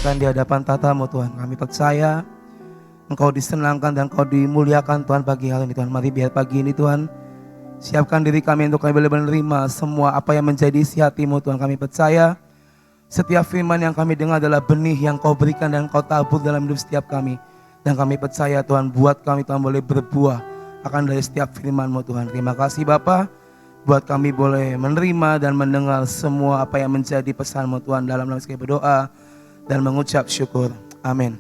dimuliakan di hadapan tatamu Tuhan. Kami percaya Engkau disenangkan dan Engkau dimuliakan Tuhan pagi hari ini Tuhan. Mari biar pagi ini Tuhan siapkan diri kami untuk kami boleh menerima semua apa yang menjadi isi hati-Mu Tuhan. Kami percaya setiap firman yang kami dengar adalah benih yang Kau berikan dan Kau tabur dalam hidup setiap kami. Dan kami percaya Tuhan, buat kami Tuhan boleh berbuah akan dari setiap firman-Mu Tuhan. Terima kasih Bapa, buat kami boleh menerima dan mendengar semua apa yang menjadi pesan-Mu Tuhan. Dalam nama kami berdoa dan mengucap syukur. Amin.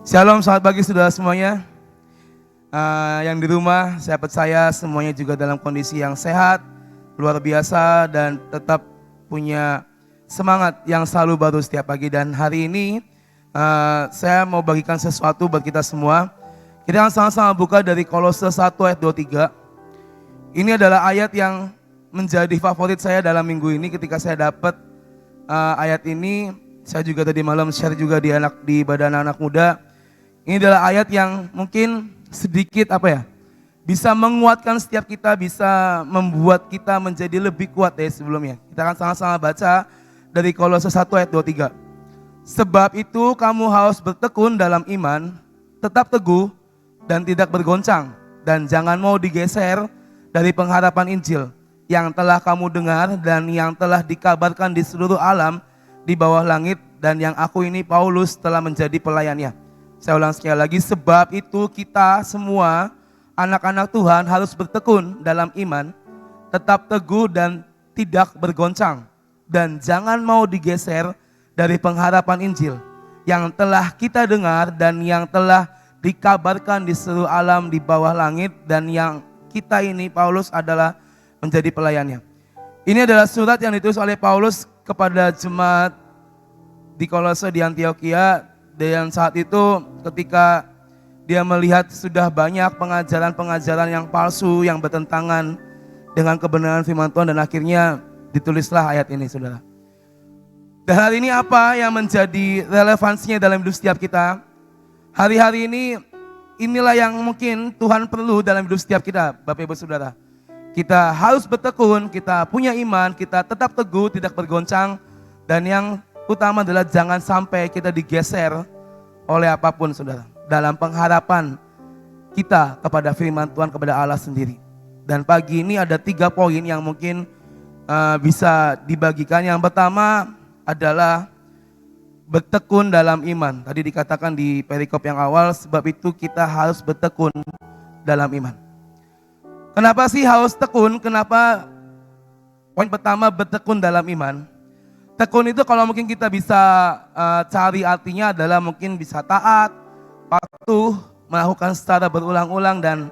Shalom, selamat pagi saudara semuanya. Yang di rumah, saya percaya semuanya juga dalam kondisi yang sehat, luar biasa, dan tetap punya semangat yang selalu baru setiap pagi. Dan hari ini saya mau bagikan sesuatu buat kita semua. Kita akan sama-sama buka dari Kolose 1 ayat 23. Ini adalah ayat yang menjadi favorit saya dalam minggu ini. Ketika saya dapat ayat ini, saya juga tadi malam share juga di badan anak muda. Ini adalah ayat yang mungkin sedikit bisa menguatkan setiap kita, bisa membuat kita menjadi lebih kuat dari sebelumnya. Kita akan sama-sama baca dari Kolose 1 ayat 23. Sebab itu kamu harus bertekun dalam iman, tetap teguh dan tidak bergoncang, dan jangan mau digeser dari pengharapan Injil yang telah kamu dengar dan yang telah dikabarkan di seluruh alam di bawah langit, dan yang aku ini Paulus telah menjadi pelayannya. Saya ulang sekali lagi, sebab itu kita semua anak-anak Tuhan harus bertekun dalam iman, tetap teguh dan tidak bergoncang, dan jangan mau digeser dari pengharapan Injil yang telah kita dengar dan yang telah dikabarkan di seluruh alam di bawah langit, dan yang kita ini Paulus adalah menjadi pelayannya. Ini adalah surat yang ditulis oleh Paulus kepada jemaat di Kolose di Antioquia. Dan saat itu ketika dia melihat sudah banyak pengajaran-pengajaran yang palsu yang bertentangan dengan kebenaran firman Tuhan, dan akhirnya ditulislah ayat ini saudara. Dan hari ini apa yang menjadi relevansinya dalam hidup setiap kita? Hari-hari ini inilah yang mungkin Tuhan perlu dalam hidup setiap kita, Bapak Ibu Saudara. Kita harus bertekun, kita punya iman, kita tetap teguh, tidak bergoncang. Dan yang utama adalah jangan sampai kita digeser oleh apapun saudara. Dalam pengharapan kita kepada firman Tuhan, kepada Allah sendiri. Dan pagi ini ada 3 poin yang mungkin bisa dibagikan. Yang pertama adalah bertekun dalam iman. Tadi dikatakan di perikop yang awal, sebab itu kita harus bertekun dalam iman. Kenapa sih harus tekun? Kenapa? Poin pertama, bertekun dalam iman. Tekun itu kalau mungkin kita bisa cari artinya adalah mungkin bisa taat, patuh, melakukan secara berulang-ulang dan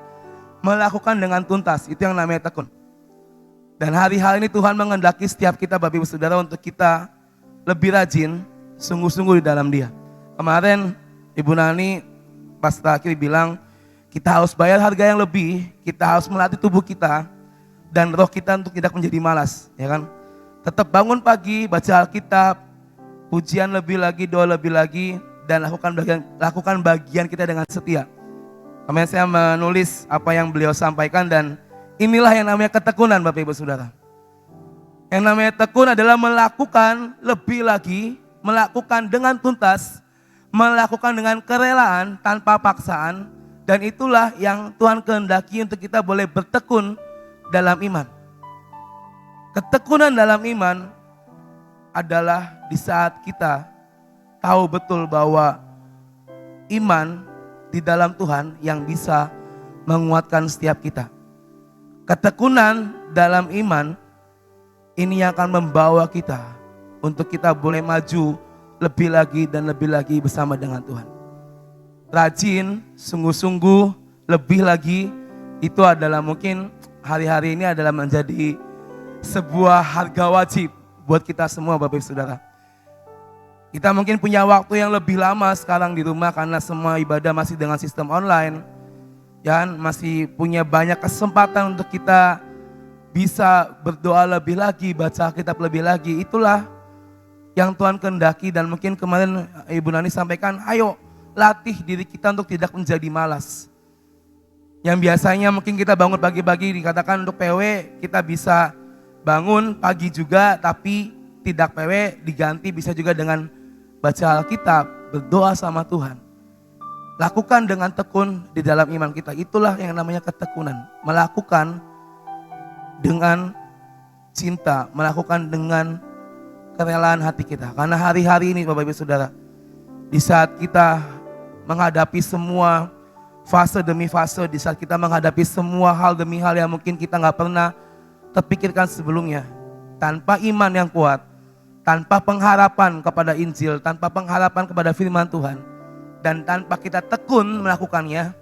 melakukan dengan tuntas. Itu yang namanya tekun. Dan hari-hari ini Tuhan menghendaki setiap kita Bapak Ibu Saudara untuk kita lebih rajin, sungguh-sungguh di dalam Dia. Kemarin Ibu Nani pas terakhir bilang, kita harus bayar harga yang lebih, kita harus melatih tubuh kita dan roh kita untuk tidak menjadi malas, ya kan? Tetap bangun pagi, baca Alkitab, pujian lebih lagi, doa lebih lagi, dan lakukan bagian kita dengan setia. Kemarin saya menulis apa yang beliau sampaikan, dan inilah yang namanya ketekunan Bapak Ibu Saudara. Yang namanya tekun adalah melakukan lebih lagi, melakukan dengan tuntas, melakukan dengan kerelaan tanpa paksaan. Dan itulah yang Tuhan kehendaki untuk kita boleh bertekun dalam iman. Ketekunan dalam iman adalah di saat kita tahu betul bahwa iman di dalam Tuhan yang bisa menguatkan setiap kita. Ketekunan dalam iman ini yang akan membawa kita untuk kita boleh maju lebih lagi dan lebih lagi bersama dengan Tuhan. Rajin, sungguh-sungguh, lebih lagi, itu adalah mungkin hari-hari ini adalah menjadi sebuah harga wajib buat kita semua Bapak Ibu Saudara. Kita mungkin punya waktu yang lebih lama sekarang di rumah karena semua ibadah masih dengan sistem online. Ya, masih punya banyak kesempatan untuk kita bisa berdoa lebih lagi, baca kitab lebih lagi. Itulah yang Tuhan kehendaki, dan mungkin kemarin Ibu Nani sampaikan, ayo latih diri kita untuk tidak menjadi malas. Yang biasanya mungkin kita bangun pagi-pagi, dikatakan untuk PW kita bisa bangun pagi juga tapi tidak PW, diganti bisa juga dengan baca Alkitab, berdoa sama Tuhan. Lakukan dengan tekun di dalam iman kita. Itulah yang namanya ketekunan. Melakukan dengan cinta, melakukan dengan kerelaan hati kita. Karena hari-hari ini Bapak Ibu Saudara, di saat kita menghadapi semua fase demi fase, di saat kita menghadapi semua hal demi hal yang mungkin kita gak pernah terpikirkan sebelumnya. Tanpa iman yang kuat, tanpa pengharapan kepada Injil, tanpa pengharapan kepada firman Tuhan, dan tanpa kita tekun melakukannya,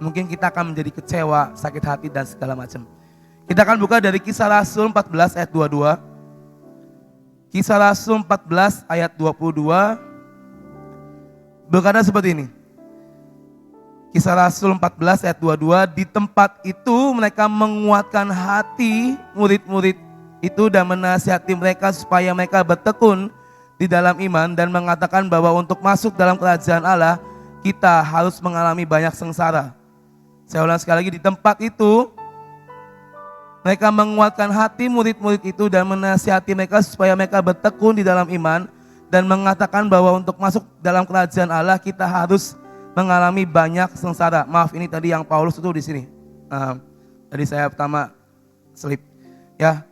mungkin kita akan menjadi kecewa, sakit hati, dan segala macam. Kita akan buka dari Kisah Rasul 14 ayat 22. Kisah Rasul 14 ayat 22 berkata seperti ini. Kisah Rasul 14 ayat 22, di tempat itu mereka menguatkan hati murid-murid itu dan menasihati mereka supaya mereka bertekun di dalam iman dan mengatakan bahwa untuk masuk dalam kerajaan Allah kita harus mengalami banyak sengsara. Saya ulang sekali lagi, di tempat itu mereka menguatkan hati murid-murid itu dan menasihati mereka supaya mereka bertekun di dalam iman dan mengatakan bahwa untuk masuk dalam kerajaan Allah kita harus mengalami banyak sengsara. Maaf, ini tadi yang Paulus itu di sini. Tadi saya pertama selip. Ya,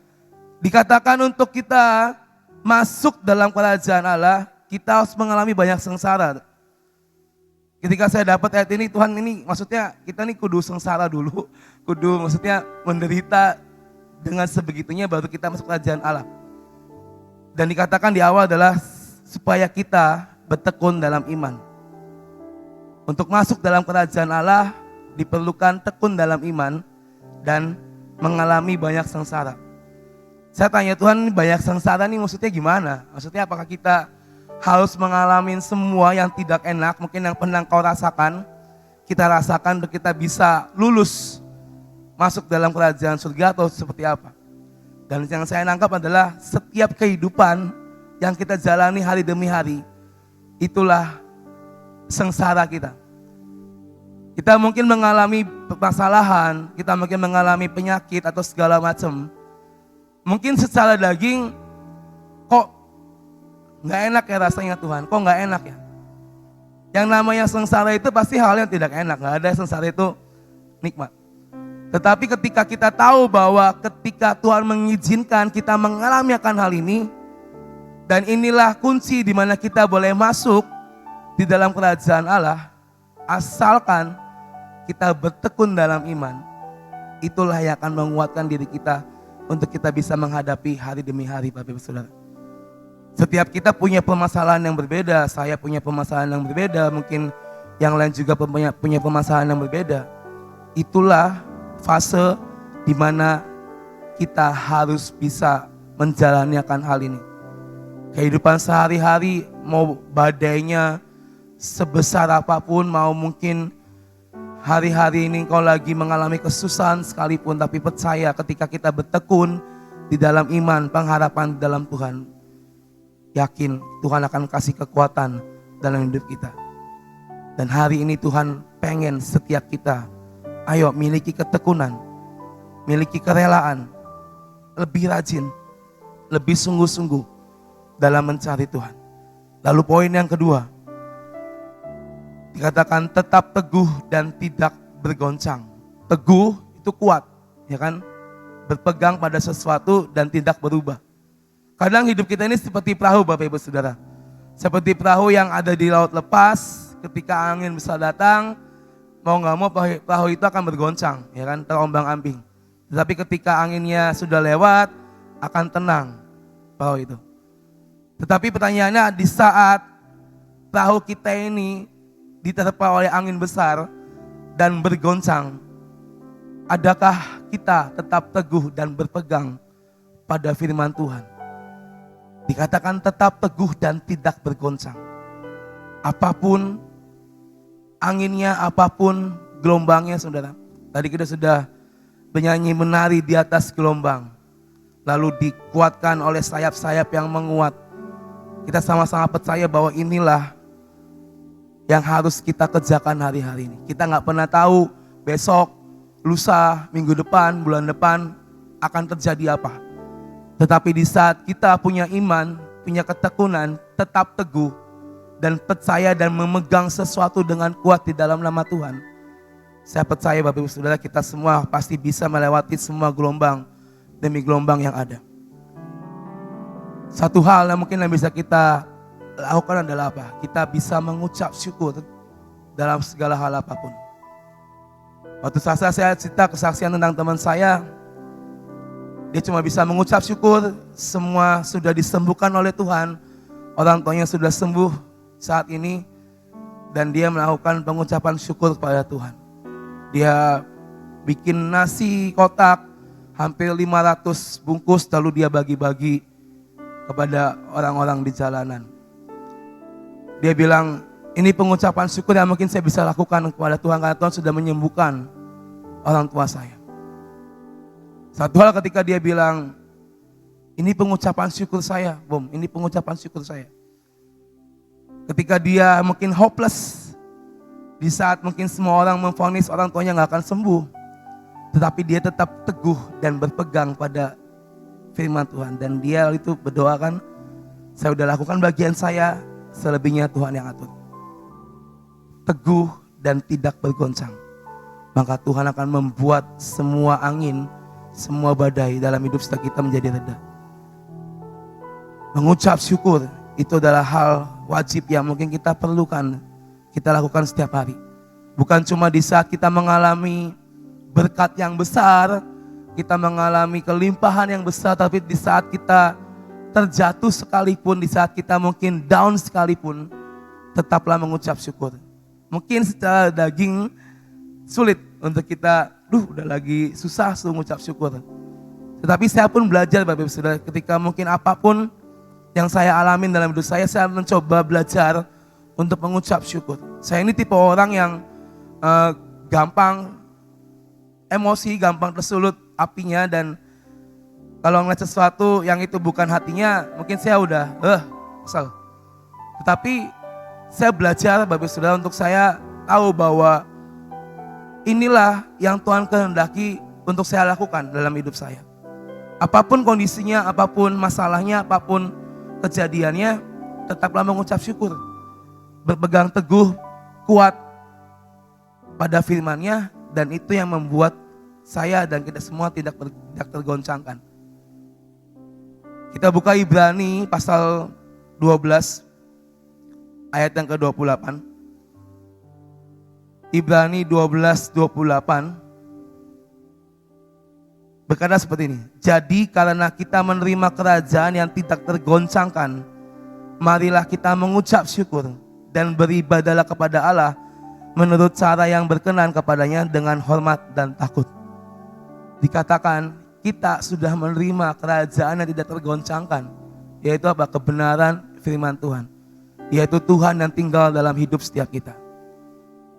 dikatakan untuk kita masuk dalam kerajaan Allah, kita harus mengalami banyak sengsara. Ketika saya dapat ayat ini, Tuhan ini maksudnya kita nih kudu sengsara dulu. Kudu maksudnya menderita dengan sebegitunya baru kita masuk kerajaan Allah. Dan dikatakan di awal adalah supaya kita bertekun dalam iman. Untuk masuk dalam kerajaan Allah diperlukan tekun dalam iman dan mengalami banyak sengsara. Saya tanya, Tuhan, banyak sengsara nih maksudnya gimana? Maksudnya apakah kita harus mengalami semua yang tidak enak, mungkin yang pernah kau rasakan, kita rasakan untuk kita bisa lulus masuk dalam kerajaan surga atau seperti apa? Dan yang saya nangkap adalah setiap kehidupan yang kita jalani hari demi hari, itulah sengsara kita. Kita mungkin mengalami permasalahan, kita mungkin mengalami penyakit atau segala macam. Mungkin secara daging, kok gak enak ya rasanya Tuhan, kok gak enak ya. Yang namanya sengsara itu pasti hal yang tidak enak, gak ada sengsara itu nikmat. Tetapi ketika kita tahu bahwa ketika Tuhan mengizinkan kita mengalami akan hal ini, dan inilah kunci di mana kita boleh masuk di dalam kerajaan Allah, asalkan kita bertekun dalam iman, itulah yang akan menguatkan diri kita untuk kita bisa menghadapi hari demi hari, Bapak Ibu Saudara. Setiap kita punya permasalahan yang berbeda, saya punya permasalahan yang berbeda, mungkin yang lain juga punya permasalahan yang berbeda. Itulah fase di mana kita harus bisa menjalani akan hal ini. Kehidupan sehari-hari, mau badainya sebesar apapun, mau mungkin hari-hari ini kau lagi mengalami kesusahan sekalipun, tapi percaya ketika kita bertekun di dalam iman, pengharapan di dalam Tuhan, yakin Tuhan akan kasih kekuatan dalam hidup kita. Dan hari ini Tuhan pengen setiap kita, ayo miliki ketekunan, miliki kerelaan, lebih rajin, lebih sungguh-sungguh dalam mencari Tuhan. Lalu poin yang kedua, dikatakan tetap teguh dan tidak bergoncang. Teguh itu kuat, ya kan? Berpegang pada sesuatu dan tidak berubah. Kadang hidup kita ini seperti perahu, Bapak Ibu Saudara. Seperti perahu yang ada di laut lepas, ketika angin besar datang, mau gak mau perahu itu akan bergoncang, ya kan? Terombang-ambing. Tetapi ketika anginnya sudah lewat, akan tenang perahu itu. Tetapi pertanyaannya, di saat perahu kita ini diterpa oleh angin besar dan bergoncang, adakah kita tetap teguh dan berpegang pada firman Tuhan? Dikatakan tetap teguh dan tidak bergoncang. Apapun anginnya, apapun gelombangnya, saudara. Tadi kita sudah bernyanyi menari di atas gelombang, lalu dikuatkan oleh sayap-sayap yang menguat. Kita sama-sama percaya bahwa inilah yang harus kita kerjakan hari-hari ini. Kita gak pernah tahu besok, lusa, minggu depan, bulan depan akan terjadi apa. Tetapi di saat kita punya iman, punya ketekunan, tetap teguh, dan percaya dan memegang sesuatu dengan kuat di dalam nama Tuhan, saya percaya Bapak Ibu Saudara, kita semua pasti bisa melewati semua gelombang demi gelombang yang ada. Satu hal yang mungkin yang bisa kita lakukan adalah apa? Kita bisa mengucap syukur dalam segala hal apapun. Waktu saya cerita kesaksian tentang teman saya, dia cuma bisa mengucap syukur, semua sudah disembuhkan oleh Tuhan, orang tuanya sudah sembuh saat ini, dan dia melakukan pengucapan syukur kepada Tuhan. Dia bikin nasi kotak hampir 500 bungkus, lalu dia bagi-bagi kepada orang-orang di jalanan. Dia bilang, ini pengucapan syukur yang mungkin saya bisa lakukan kepada Tuhan, karena Tuhan sudah menyembuhkan orang tua saya. Satu hal ketika dia bilang, ini pengucapan syukur saya, ini pengucapan syukur saya. Ketika dia mungkin hopeless, di saat mungkin semua orang memvonis orang tuanya gak akan sembuh, tetapi dia tetap teguh dan berpegang pada firman Tuhan. Dan dia itu berdoa kan, saya udah lakukan bagian saya, selebihnya Tuhan yang atur. Teguh dan tidak bergoncang, maka Tuhan akan membuat semua angin, semua badai dalam hidup kita menjadi reda. Mengucap syukur itu adalah hal wajib yang mungkin kita perlukan, kita lakukan setiap hari. Bukan cuma di saat kita mengalami berkat yang besar, kita mengalami kelimpahan yang besar, tapi di saat kita terjatuh sekalipun, di saat kita mungkin down sekalipun, tetaplah mengucap syukur. Mungkin secara daging sulit untuk kita, udah lagi susah mengucap syukur. Tetapi saya pun belajar Bapak Ibu Saudara, ketika mungkin apapun yang saya alamin dalam hidup saya mencoba belajar untuk mengucap syukur. Saya ini tipe orang yang gampang emosi, gampang tersulut apinya, dan kalau ngeliat sesuatu yang itu bukan hatinya, mungkin saya udah kesal. Tetapi saya belajar Bapak Saudara untuk saya tahu bahwa inilah yang Tuhan kehendaki untuk saya lakukan dalam hidup saya. Apapun kondisinya, apapun masalahnya, apapun kejadiannya, tetaplah mengucap syukur. Berpegang teguh, kuat pada firman-Nya, dan itu yang membuat saya dan kita semua tidak tergoncangkan. Kita buka Ibrani pasal 12 ayat yang ke-28. Ibrani 12:28 berkata seperti ini. Jadi karena kita menerima kerajaan yang tidak tergoncangkan, marilah kita mengucap syukur dan beribadahlah kepada Allah menurut cara yang berkenan kepadanya dengan hormat dan takut. Dikatakan kita sudah menerima kerajaan yang tidak tergoncangkan, yaitu apa? Kebenaran firman Tuhan, yaitu Tuhan yang tinggal dalam hidup setiap kita.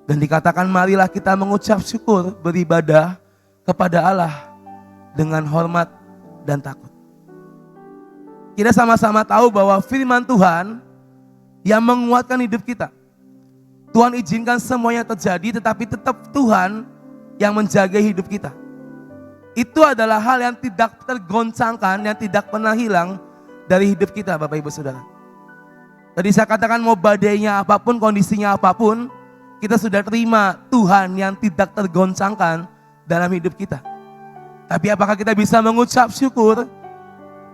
Dan dikatakan marilah kita mengucap syukur, beribadah kepada Allah dengan hormat dan takut. Kita sama-sama tahu bahwa firman Tuhan yang menguatkan hidup kita. Tuhan izinkan semuanya terjadi, tetapi tetap Tuhan yang menjaga hidup kita. Itu adalah hal yang tidak tergoncangkan, yang tidak pernah hilang dari hidup kita Bapak Ibu Saudara. Tadi saya katakan mau badainya apapun, kondisinya apapun, kita sudah terima Tuhan yang tidak tergoncangkan dalam hidup kita. Tapi apakah kita bisa mengucap syukur?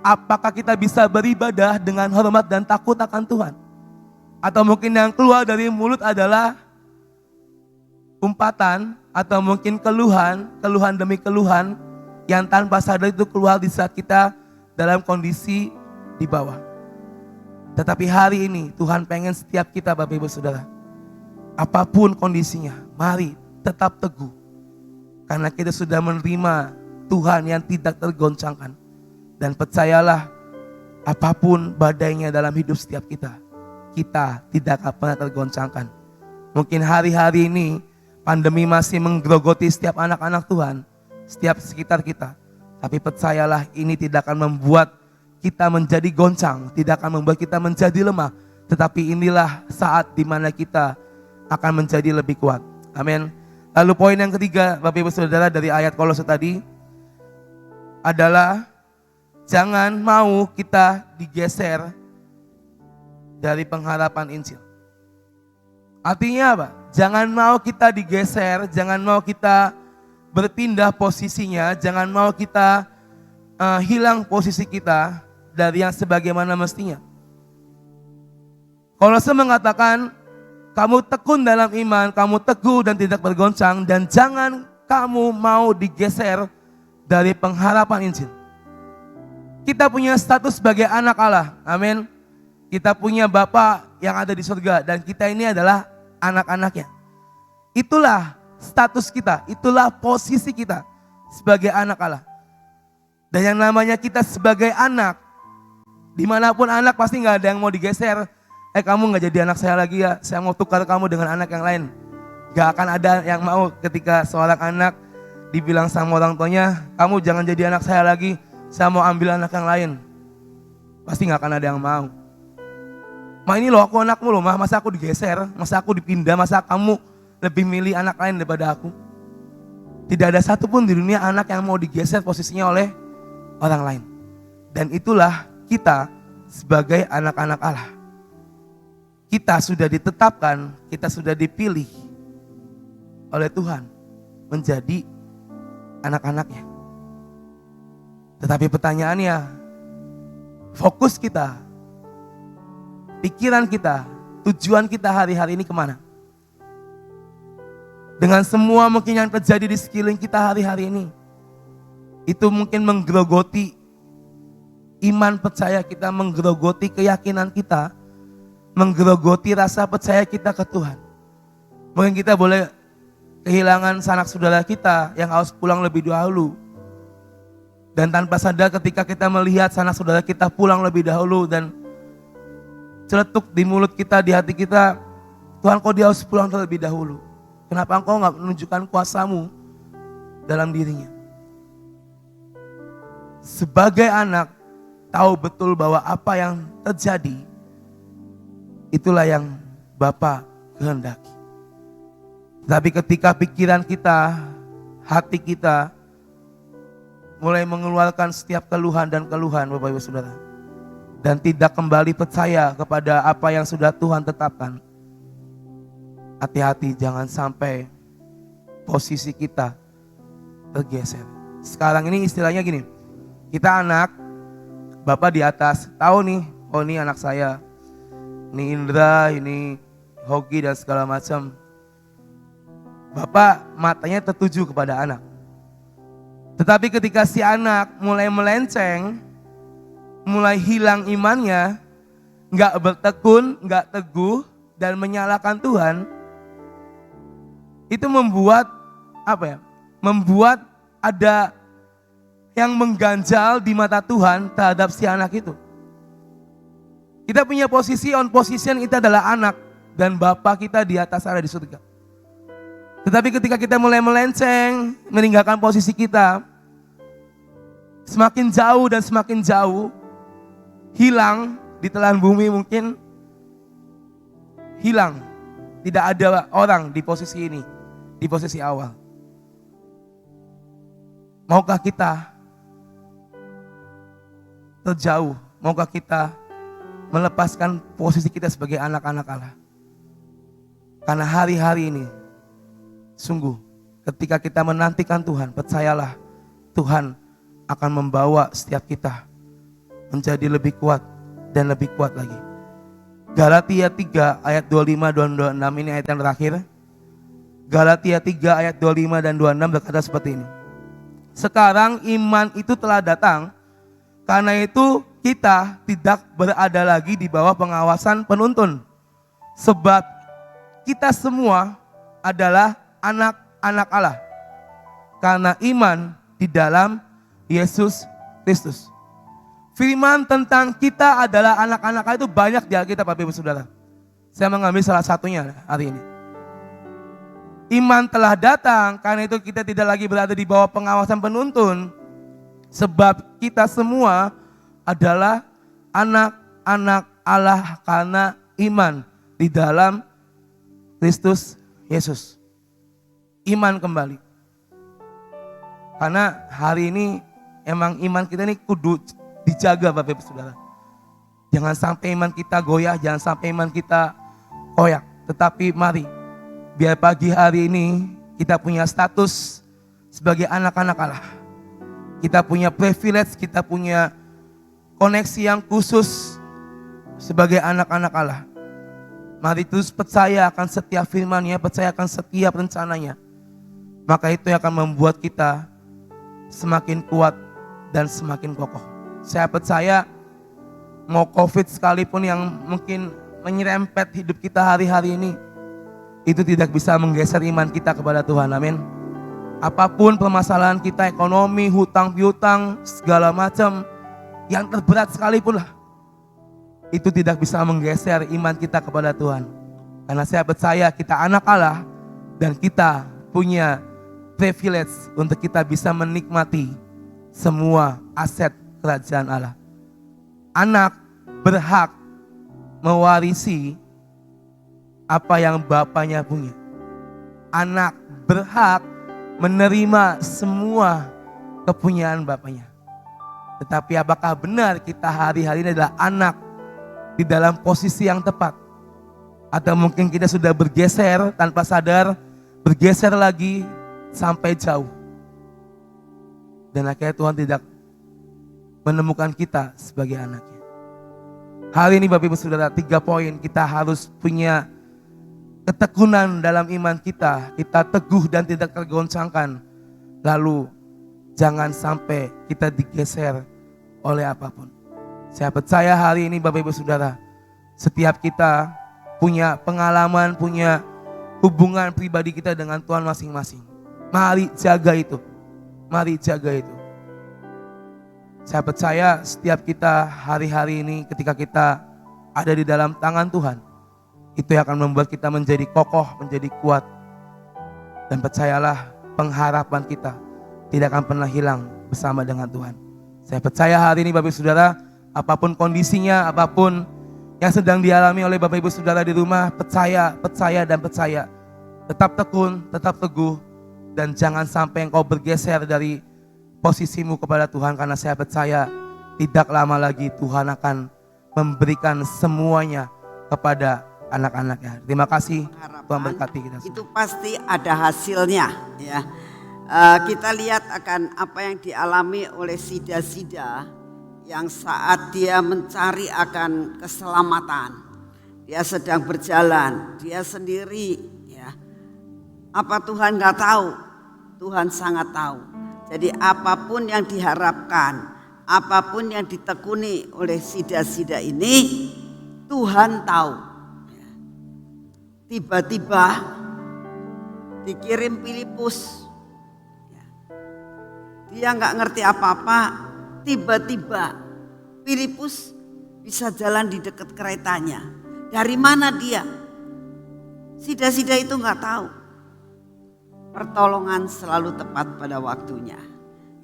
Apakah kita bisa beribadah dengan hormat dan takut akan Tuhan? Atau mungkin yang keluar dari mulut adalah umpatan, atau mungkin keluhan demi keluhan, yang tanpa sadar itu keluar di saat kita dalam kondisi di bawah. Tetapi hari ini Tuhan pengen setiap kita Bapak Ibu Saudara, apapun kondisinya, mari tetap teguh. Karena kita sudah menerima Tuhan yang tidak tergoncangkan. Dan percayalah, apapun badainya dalam hidup setiap kita, kita tidak akan pernah tergoncangkan. Mungkin hari-hari ini pandemi masih menggerogoti setiap anak-anak Tuhan, setiap sekitar kita. Tapi percayalah, ini tidak akan membuat kita menjadi goncang, tidak akan membuat kita menjadi lemah. Tetapi inilah saat di mana kita akan menjadi lebih kuat. Amin. Lalu poin yang ketiga Bapak Ibu Saudara dari ayat Kolose tadi adalah jangan mau kita digeser dari pengharapan Injil. Artinya apa? Jangan mau kita digeser, jangan mau kita berpindah posisinya, jangan mau kita hilang posisi kita dari yang sebagaimana mestinya. Kolose mengatakan, kamu tekun dalam iman, kamu teguh dan tidak bergoncang, dan jangan kamu mau digeser dari pengharapan Injil. Kita punya status sebagai anak Allah, amin. Kita punya Bapa yang ada di surga, dan kita ini adalah anak-anaknya. Itulah status kita, itulah posisi kita sebagai anak Allah. Dan yang namanya kita sebagai anak, dimanapun anak pasti gak ada yang mau digeser. Kamu gak jadi anak saya lagi ya, saya mau tukar kamu dengan anak yang lain. Gak akan ada yang mau ketika seorang anak dibilang sama orang tuanya, kamu jangan jadi anak saya lagi, saya mau ambil anak yang lain. Pasti gak akan ada yang mau. Ma ini loh aku anakmu loh ma, masa aku digeser, masa aku dipindah, masa kamu lebih milih anak lain daripada aku. Tidak ada satupun di dunia anak yang mau digeser posisinya oleh orang lain. Dan itulah kita sebagai anak-anak Allah. Kita sudah ditetapkan, kita sudah dipilih oleh Tuhan menjadi anak-anaknya. Tetapi pertanyaannya, fokus kita, pikiran kita, tujuan kita hari-hari ini kemana? Dengan semua mungkin yang terjadi di sekeliling kita hari-hari ini, itu mungkin menggerogoti iman percaya kita, menggerogoti keyakinan kita, menggerogoti rasa percaya kita ke Tuhan. Mungkin kita boleh kehilangan sanak saudara kita yang harus pulang lebih dahulu. Dan tanpa sadar ketika kita melihat sanak saudara kita pulang lebih dahulu dan celetuk di mulut kita, di hati kita, Tuhan kok dia harus pulang terlebih dahulu? Kenapa engkau gak menunjukkan kuasamu dalam dirinya? Sebagai anak, tahu betul bahwa apa yang terjadi, itulah yang Bapa kehendaki. Tapi ketika pikiran kita, hati kita mulai mengeluarkan setiap keluhan dan keluhan Bapak Ibu Saudara, dan tidak kembali percaya kepada apa yang sudah Tuhan tetapkan, hati-hati jangan sampai posisi kita tergeser. Sekarang ini istilahnya gini, kita anak, Bapak di atas, tahu nih, oh ini anak saya, ini Indra, ini Hoki dan segala macam. Bapak matanya tertuju kepada anak. Tetapi ketika si anak mulai melenceng, mulai hilang imannya, gak bertekun, gak teguh, dan menyalahkan Tuhan, itu membuat apa ya? Membuat ada yang mengganjal di mata Tuhan terhadap si anak itu. Kita punya posisi on position, kita adalah anak dan Bapa kita di atas ada di surga. Tetapi ketika kita mulai melenceng, meninggalkan posisi kita, semakin jauh, hilang di telan bumi mungkin, hilang. Tidak ada orang di posisi ini, di posisi awal. Maukah kita terjauh? Maukah kita melepaskan posisi kita sebagai anak-anak Allah? Karena hari-hari ini, sungguh ketika kita menantikan Tuhan, percayalah Tuhan akan membawa setiap kita menjadi lebih kuat dan lebih kuat lagi. Galatia 3 ayat 25 dan 26 ini ayat yang terakhir. Galatia 3 ayat 25 dan 26 berkata seperti ini. Sekarang iman itu telah datang, karena itu kita tidak berada lagi di bawah pengawasan penuntun. Sebab kita semua adalah anak-anak Allah, karena iman di dalam Yesus Kristus. Firman tentang kita adalah anak-anak Allah itu banyak di Alkitab Bapak Ibu Saudara. Saya mengambil salah satunya hari ini. Iman telah datang, karena itu kita tidak lagi berada di bawah pengawasan penuntun. Sebab kita semua adalah anak-anak Allah karena iman di dalam Kristus Yesus. Iman kembali. Karena hari ini emang iman kita ini kudu dijaga Bapak Ibu Saudara. Jangan sampai iman kita goyah, jangan sampai iman kita koyak. Tetapi mari, biar pagi hari ini kita punya status sebagai anak-anak Allah. Kita punya privilege, kita punya koneksi yang khusus sebagai anak-anak Allah. Mari terus percaya akan setiap firman-Nya, percaya akan setiap rencananya. Maka itu yang akan membuat kita semakin kuat dan semakin kokoh. Saya percaya mau COVID sekalipun yang mungkin menyerempet hidup kita hari-hari ini, itu tidak bisa menggeser iman kita kepada Tuhan. Amin. Apapun permasalahan kita, ekonomi, hutang piutang, segala macam yang terberat sekalipun lah, itu tidak bisa menggeser iman kita kepada Tuhan. Karena saya percaya kita anak Allah dan kita punya privilege untuk kita bisa menikmati semua aset kerajaan Allah. Anak berhak mewarisi apa yang bapaknya punya. Anak berhak menerima semua kepunyaan bapaknya. Tetapi apakah benar kita hari-hari ini adalah anak di dalam posisi yang tepat? Atau mungkin kita sudah bergeser tanpa sadar, bergeser lagi sampai jauh. Dan akhirnya Tuhan tidak menemukan kita sebagai anaknya. Hari ini Bapak Ibu Saudara, 3 poin kita harus punya ketekunan dalam iman kita. Kita teguh dan tidak tergoncangkan. Lalu jangan sampai kita digeser oleh apapun. Saya percaya hari ini Bapak Ibu Saudara, setiap kita punya pengalaman, punya hubungan pribadi kita dengan Tuhan masing-masing. Mari jaga itu. Mari jaga itu. Saya percaya setiap kita hari-hari ini ketika kita ada di dalam tangan Tuhan, itu yang akan membuat kita menjadi kokoh, menjadi kuat. Dan percayalah, pengharapan kita tidak akan pernah hilang bersama dengan Tuhan. Saya percaya hari ini Bapak Ibu Saudara, apapun kondisinya, apapun yang sedang dialami oleh Bapak Ibu Saudara di rumah, percaya dan percaya. Tetap tekun, tetap teguh, dan jangan sampai engkau bergeser dari posisimu kepada Tuhan, karena saya percaya tidak lama lagi Tuhan akan memberikan semuanya kepada anak-anaknya. Terima kasih. Tuhan berkati kita semua. Itu pasti ada hasilnya, ya. Kita lihat akan apa yang dialami oleh Sida-Sida yang saat dia mencari akan keselamatan. Dia sedang berjalan, dia sendiri, ya. Apa Tuhan nggak tahu? Tuhan sangat tahu. Jadi apapun yang diharapkan, apapun yang ditekuni oleh Sida-Sida ini, Tuhan tahu. Tiba-tiba dikirim Filipus. Dia nggak ngerti apa-apa, tiba-tiba Filipus bisa jalan di dekat keretanya. Dari mana dia? Sida-Sida itu nggak tahu. Pertolongan selalu tepat pada waktunya.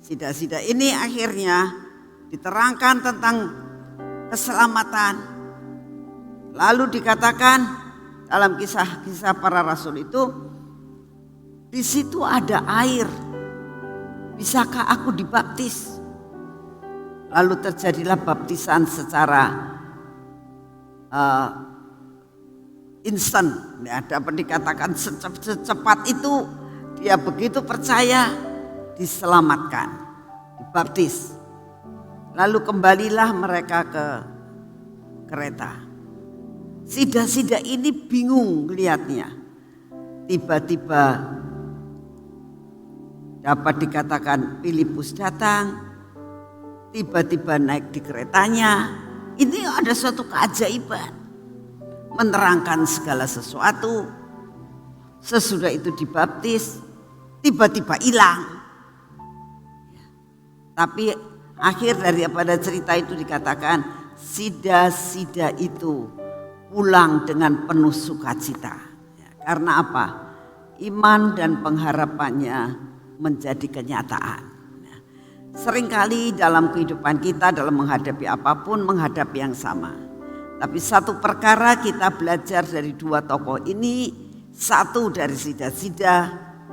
Sida-Sida ini akhirnya diterangkan tentang keselamatan. Lalu dikatakan dalam kisah-kisah para rasul itu, di situ ada air. Bisakah aku dibaptis? Lalu terjadilah baptisan secara instan. Ya, dapat dikatakan secepat itu. Dia begitu percaya, diselamatkan, dibaptis. Lalu kembalilah mereka ke kereta. Sida-Sida ini bingung lihatnya. Tiba-tiba dapat dikatakan Filipus datang, tiba-tiba naik di keretanya. Ini ada suatu keajaiban, menerangkan segala sesuatu. Sesudah itu dibaptis, tiba-tiba hilang. Tapi akhir daripada cerita itu dikatakan Sida-Sida itu pulang dengan penuh sukacita. Karena apa? Iman dan pengharapannya menjadi kenyataan. Seringkali dalam kehidupan kita, dalam menghadapi apapun, menghadapi yang sama. Tapi satu perkara kita belajar dari dua tokoh ini, satu dari Sida-Sida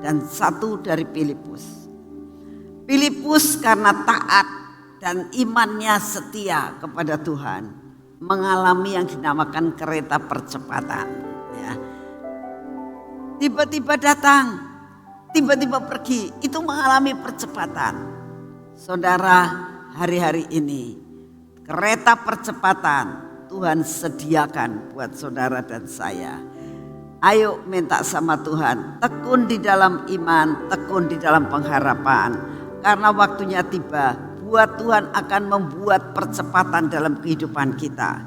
dan satu dari Filipus. Filipus karena taat dan imannya setia kepada Tuhan, mengalami yang dinamakan kereta percepatan. Ya. tiba-tiba datang, tiba-tiba pergi, itu mengalami percepatan. Saudara, hari-hari ini kereta percepatan Tuhan sediakan buat saudara dan saya. Ayo minta sama Tuhan, tekun di dalam iman, tekun di dalam pengharapan. Karena waktunya tiba, buat Tuhan akan membuat percepatan dalam kehidupan kita.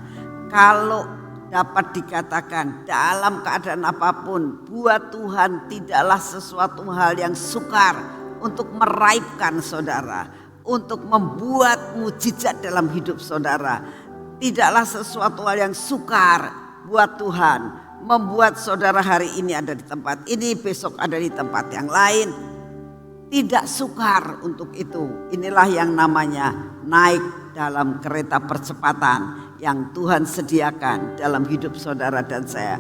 Kalau dapat dikatakan dalam keadaan apapun, buat Tuhan tidaklah sesuatu hal yang sukar untuk meraihkan saudara, untuk membuat mujizat dalam hidup saudara. Tidaklah sesuatu hal yang sukar buat Tuhan membuat saudara hari ini ada di tempat ini, besok ada di tempat yang lain. Tidak sukar untuk itu. Inilah yang namanya naik dalam kereta percepatan yang Tuhan sediakan dalam hidup saudara dan saya.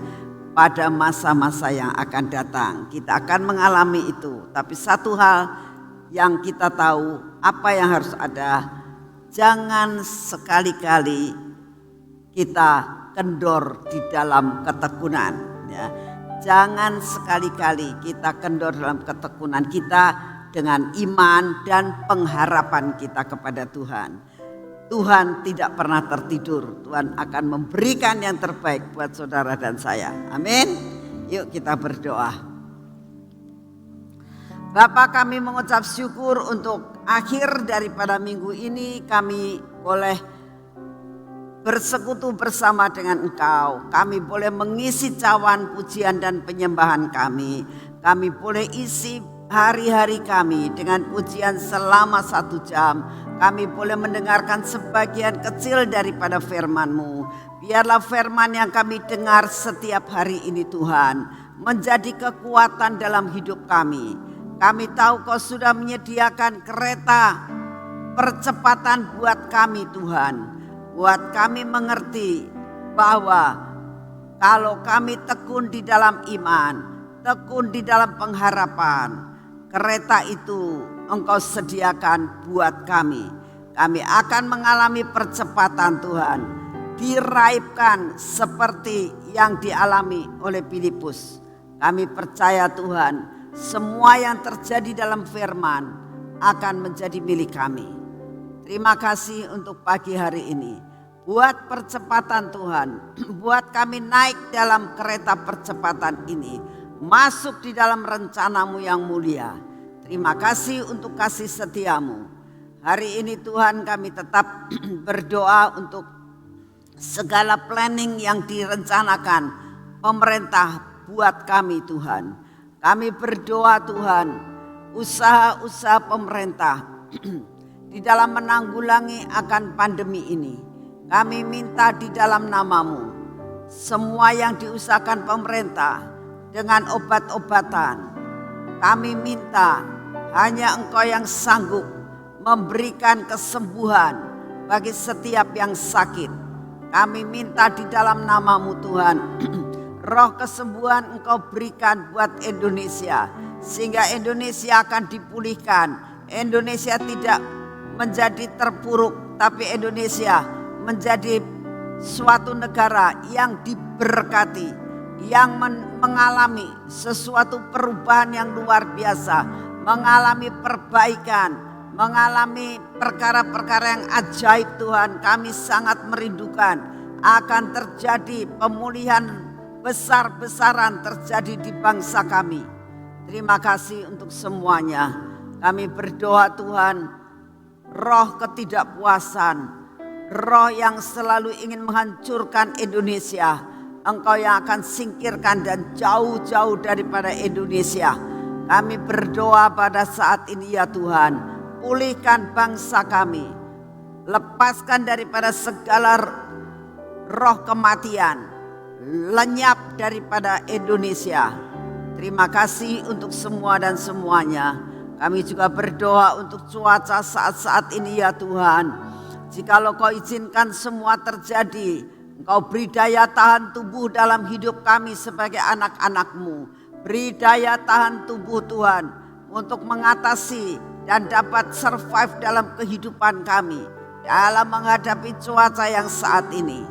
Pada masa-masa yang akan datang kita akan mengalami itu. Tapi satu hal yang kita tahu, apa yang harus ada, jangan sekali-kali kita kendor di dalam ketekunan, ya. Jangan sekali-kali kita kendor dalam ketekunan kita dengan iman dan pengharapan kita kepada Tuhan. Tuhan tidak pernah tertidur. Tuhan akan memberikan yang terbaik buat saudara dan saya. Amin. Yuk kita berdoa. Bapa, kami mengucap syukur untuk akhir daripada minggu ini kami boleh bersekutu bersama dengan Engkau. Kami boleh mengisi cawan pujian dan penyembahan kami. Kami boleh isi hari-hari kami dengan pujian selama 1 jam. Kami boleh mendengarkan sebagian kecil daripada firman-Mu. Biarlah firman yang kami dengar setiap hari ini Tuhan menjadi kekuatan dalam hidup kami. Kami tahu Kau sudah menyediakan kereta percepatan buat kami Tuhan. Buat kami mengerti bahwa kalau kami tekun di dalam iman, tekun di dalam pengharapan, kereta itu Engkau sediakan buat kami. Kami akan mengalami percepatan Tuhan. Diraihkan seperti yang dialami oleh Filipus. Kami percaya Tuhan, semua yang terjadi dalam firman akan menjadi milik kami. Terima kasih untuk pagi hari ini. Buat percepatan Tuhan. Buat kami naik dalam kereta percepatan ini. Masuk di dalam rencana-Mu yang mulia. Terima kasih untuk kasih setia-Mu. Hari ini Tuhan kami tetap berdoa untuk segala planning yang direncanakan pemerintah buat kami Tuhan. Kami berdoa Tuhan, usaha-usaha pemerintah di dalam menanggulangi akan pandemi ini. Kami minta di dalam nama-Mu, semua yang diusahakan pemerintah dengan obat-obatan, kami minta hanya Engkau yang sanggup memberikan kesembuhan bagi setiap yang sakit. Kami minta di dalam nama-Mu Tuhan, roh kesembuhan Engkau berikan buat Indonesia. Sehingga Indonesia akan dipulihkan. Indonesia tidak menjadi terpuruk, tapi Indonesia menjadi suatu negara yang diberkati, yang mengalami sesuatu perubahan yang luar biasa. Mengalami perbaikan, mengalami perkara-perkara yang ajaib Tuhan. Kami sangat merindukan akan terjadi pemulihan besar-besaran terjadi di bangsa kami. Terima kasih untuk semuanya. Kami berdoa Tuhan, roh ketidakpuasan, roh yang selalu ingin menghancurkan Indonesia, Engkau yang akan singkirkan dan jauh-jauh daripada Indonesia. Kami berdoa pada saat ini ya Tuhan, pulihkan bangsa kami. Lepaskan daripada segala roh kematian, lenyap daripada Indonesia. Terima kasih untuk semua dan semuanya. Kami juga berdoa untuk cuaca saat-saat ini ya Tuhan. Jikalau Kau izinkan semua terjadi, Engkau beri daya tahan tubuh dalam hidup kami sebagai anak-anak-Mu. Beri daya tahan tubuh Tuhan untuk mengatasi dan dapat survive dalam kehidupan kami. Dalam menghadapi cuaca yang saat ini.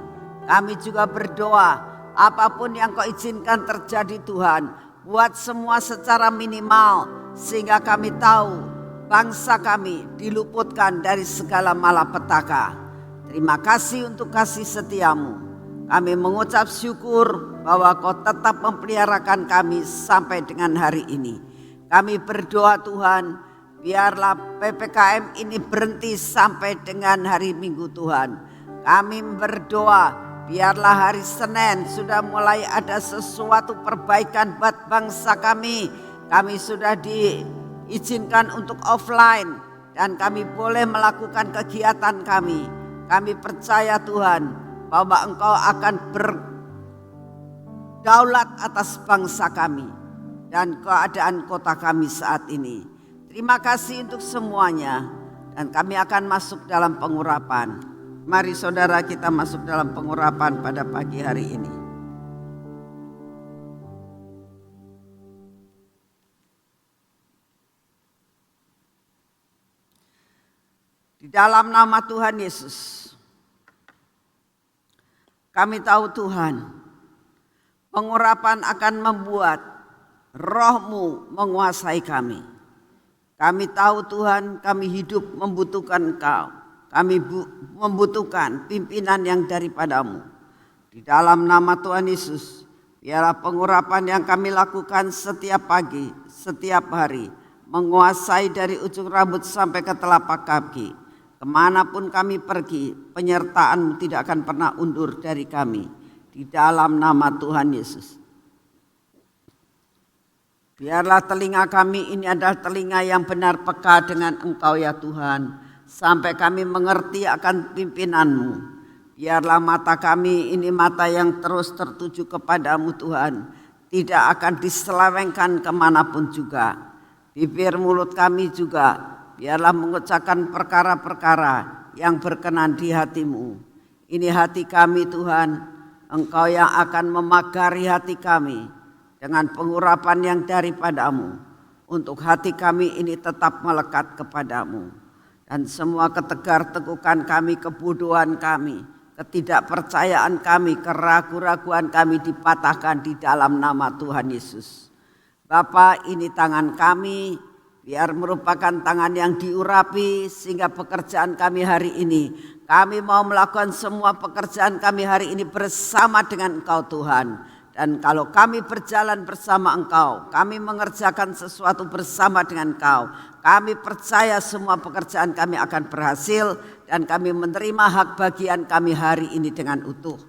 Kami juga berdoa apapun yang Kau izinkan terjadi Tuhan. buat semua secara minimal sehingga kami tahu bangsa kami diluputkan dari segala malapetaka. Terima kasih untuk kasih setiamu. Kami mengucap syukur bahwa Kau tetap memeliharakan kami sampai dengan hari ini. Kami berdoa Tuhan, biarlah PPKM ini berhenti sampai dengan hari Minggu Tuhan. Kami berdoa, biarlah hari Senin sudah mulai ada sesuatu perbaikan buat bangsa kami. Kami sudah diizinkan untuk offline dan kami boleh melakukan kegiatan kami. Kami percaya Tuhan bahwa Engkau akan berdaulat atas bangsa kami dan keadaan kota kami saat ini. Terima kasih untuk semuanya dan kami akan masuk dalam pengurapan. Mari saudara kita masuk dalam pengurapan pada pagi hari ini. Di dalam nama Tuhan Yesus, kami tahu Tuhan, pengurapan akan membuat Roh-Mu menguasai kami. Kami tahu Tuhan, kami hidup membutuhkan Engkau. Kami membutuhkan pimpinan yang daripada-Mu. Di dalam nama Tuhan Yesus, biarlah pengurapan yang kami lakukan setiap pagi, setiap hari, menguasai dari ujung rambut sampai ke telapak kaki. Kemanapun kami pergi, penyertaan-Mu tidak akan pernah undur dari kami. Di dalam nama Tuhan Yesus. Biarlah telinga kami ini adalah telinga yang benar peka dengan Engkau ya Tuhan. Sampai kami mengerti akan pimpinan-Mu. Biarlah mata kami ini mata yang terus tertuju kepadamu Tuhan. Tidak akan diselewengkan kemanapun juga. Bibir mulut kami juga biarlah mengucapkan perkara-perkara yang berkenan di hati-Mu. Ini hati kami Tuhan, Engkau yang akan memagari hati kami dengan pengurapan yang daripada-Mu. Untuk hati kami ini tetap melekat kepadamu. Dan semua ketegar-tegukan kami, kebodohan kami, ketidakpercayaan kami, keraguan-raguan kami dipatahkan di dalam nama Tuhan Yesus. Bapa, ini tangan kami, biar merupakan tangan yang diurapi sehingga pekerjaan kami hari ini. Kami mau melakukan semua pekerjaan kami hari ini bersama dengan Engkau Tuhan. Dan kalau kami berjalan bersama Engkau, kami mengerjakan sesuatu bersama dengan Engkau. Kami percaya semua pekerjaan kami akan berhasil dan kami menerima hak bagian kami hari ini dengan utuh.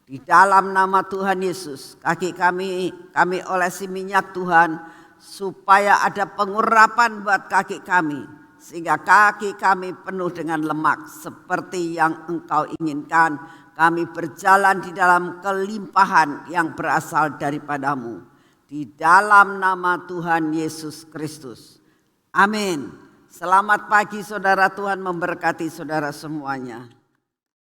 Di dalam nama Tuhan Yesus, kaki kami olesi minyak Tuhan, supaya ada pengurapan buat kaki kami. Sehingga kaki kami penuh dengan lemak seperti yang Engkau inginkan. Kami berjalan di dalam kelimpahan yang berasal daripada-Mu. Di dalam nama Tuhan Yesus Kristus. Amin. Selamat pagi saudara, Tuhan memberkati saudara semuanya.